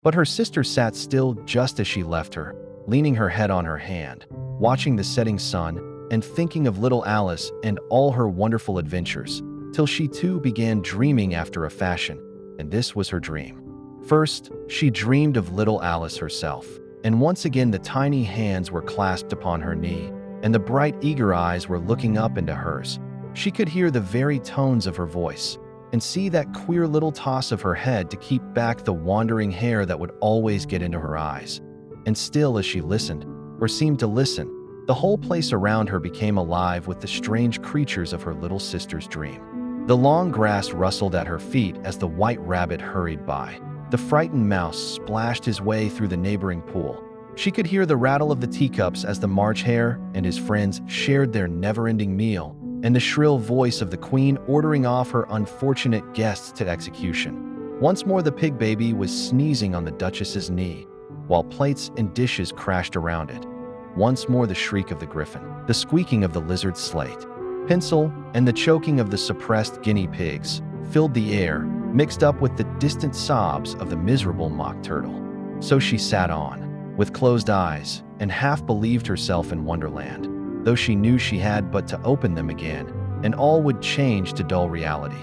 But her sister sat still just as she left her, leaning her head on her hand, watching the setting sun and thinking of little Alice and all her wonderful adventures, till she too began dreaming after a fashion, and this was her dream. First, she dreamed of little Alice herself, and once again the tiny hands were clasped upon her knee, and the bright eager eyes were looking up into hers. She could hear the very tones of her voice, and see that queer little toss of her head to keep back the wandering hair that would always get into her eyes. And still as she listened, or seemed to listen, the whole place around her became alive with the strange creatures of her little sister's dream. The long grass rustled at her feet as the white rabbit hurried by. The frightened mouse splashed his way through the neighboring pool. She could hear the rattle of the teacups as the March Hare and his friends shared their never-ending meal, and the shrill voice of the queen ordering off her unfortunate guests to execution. Once more the pig baby was sneezing on the Duchess's knee, while plates and dishes crashed around it. Once more the shriek of the griffin, the squeaking of the lizard's slate, pencil, and the choking of the suppressed guinea pigs filled the air, mixed up with the distant sobs of the miserable mock turtle. So she sat on, with closed eyes, and half believed herself in Wonderland, though she knew she had but to open them again, and all would change to dull reality.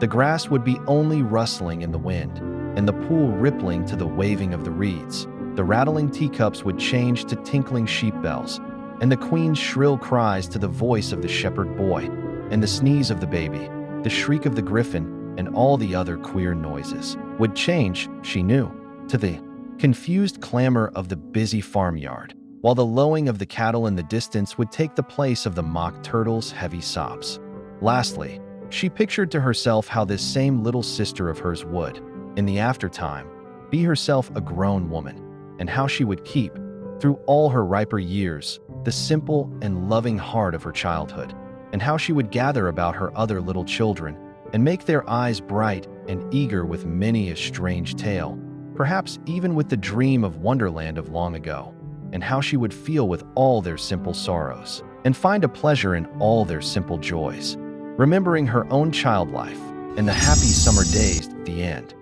The grass would be only rustling in the wind, and the pool rippling to the waving of the reeds. The rattling teacups would change to tinkling sheep bells, and the queen's shrill cries to the voice of the shepherd boy, and the sneeze of the baby, the shriek of the griffin, and all the other queer noises would change, she knew, to the confused clamor of the busy farmyard, while the lowing of the cattle in the distance would take the place of the mock turtle's heavy sobs. Lastly, she pictured to herself how this same little sister of hers would, in the aftertime, be herself a grown woman, and how she would keep, through all her riper years, the simple and loving heart of her childhood, and how she would gather about her other little children and make their eyes bright and eager with many a strange tale, perhaps even with the dream of Wonderland of long ago, and how she would feel with all their simple sorrows and find a pleasure in all their simple joys, remembering her own child life and the happy summer days at the end.